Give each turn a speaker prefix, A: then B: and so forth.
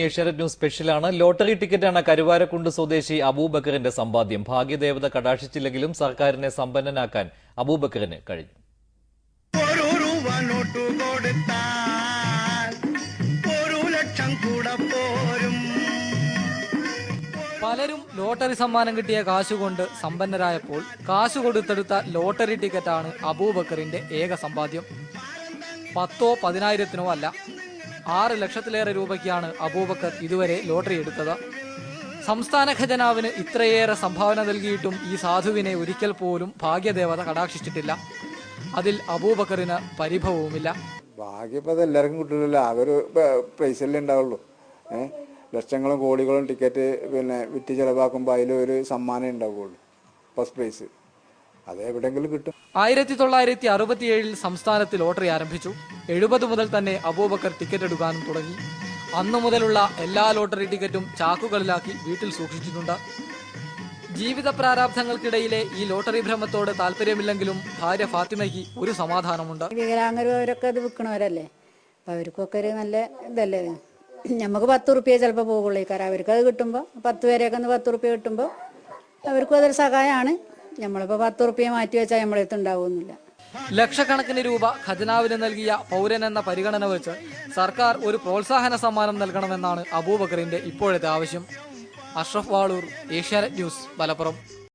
A: Asianet news സ്പെഷ്യലാണ്. Lottery ടിക്കറ്റാണ് Karuvarakundu സ്വദേശി അബൂബക്കറിന്റെ സമ്പാദ്യം. ഭാഗ്യദേവത കടാക്ഷിച്ചില്ലെങ്കിലും സർക്കാരിനെ സമ്പന്നനാക്കാൻ അബൂബക്കറിന് കഴിഞ്ഞു.
B: പലരും ലോട്ടറി സമ്മാനം കിട്ടിയ കാശുകൊണ്ട് സമ്പന്നരായപ്പോൾ കാശു കൊടുത്തെടുത്ത ലോട്ടറി ടിക്കറ്റാണ് അബൂബക്കറിന്റെ ഏക സമ്പാദ്യം. 10,000 10,000 അല്ല, 6 ലക്ഷത്തിലേറെ രൂപയ്ക്കാണ് അബൂബക്കർ ഇതുവരെ ലോട്ടറി എടുത്തത്. സംസ്ഥാന ഖജനാവിന് ഇത്രയേറെ സംഭാവന നൽകിയിട്ടും ഈ സാധുവിനെ ഒരിക്കൽ പോലും ഭാഗ്യദേവത കടാക്ഷിച്ചിട്ടില്ല. അതിൽ അബൂബക്കറിന് പരിഭവവുമില്ല.
C: ഭാഗ്യം ഇപ്പം എല്ലാവർക്കും കിട്ടില്ലല്ലോ, അതൊരു പ്രൈസല്ലേ ഉണ്ടാവുള്ളൂ. ലക്ഷങ്ങളും കോടികളും ടിക്കറ്റ് വിറ്റ് ചിലവാക്കുമ്പോൾ അതിലൊരു സമ്മാനം ഉണ്ടാവുകയുള്ളൂ, ഫസ്റ്റ് പ്രൈസ്. അത് എവിടെയെങ്കിലും കിട്ടും.
B: 1967 സംസ്ഥാനത്ത് ലോട്ടറി ആരംഭിച്ചു. 70 മുതൽ തന്നെ അബൂബക്കർ ടിക്കറ്റ് എടുക്കാനും തുടങ്ങി. അന്നു മുതലുള്ള എല്ലാ ലോട്ടറി ടിക്കറ്റും ചാക്കുകളിലാക്കി വീട്ടിൽ സൂക്ഷിച്ചിട്ടുണ്ട്. ജീവിത പ്രാരാബ്ധങ്ങൾക്കിടയിലെ ഈ ലോട്ടറി ഭ്രമത്തോട് താല്പര്യമില്ലെങ്കിലും ഭാര്യ ഫാത്തിമയ്ക്ക് ഒരു സമാധാനമുണ്ട്.
D: വികലാംഗരവരൊക്കെ അത് വിൽക്കണവരല്ലേ, അപ്പം അവർക്കൊക്കെ ഒരു നല്ല ഇതല്ലേ. നമുക്ക് 10 റുപ്യ ചിലപ്പോൾ പോകുള്ളൂ. കാരണം അവർക്കത് കിട്ടുമ്പോൾ 10 പേരെയൊക്കെ 10 റുപ്യ കിട്ടുമ്പോൾ അവർക്കും അതൊരു സഹായമാണ്. നമ്മളിപ്പോൾ 10 റുപ്യ മാറ്റി വെച്ചാൽ നമ്മളെടുത്ത് ഉണ്ടാവുന്നില്ല.
B: ലക്ഷക്കണക്കിന് രൂപ ഖജനാവിന് നൽകിയ പൗരൻ എന്ന പരിഗണന വെച്ച് സർക്കാർ ഒരു പ്രോത്സാഹന സമ്മാനം നൽകണമെന്നാണ് അബൂബക്കറിന്റെ ഇപ്പോഴത്തെ ആവശ്യം. അഷ്റഫ് വാളൂർ, ഏഷ്യാനെറ്റ് ന്യൂസ്, മലപ്പുറം.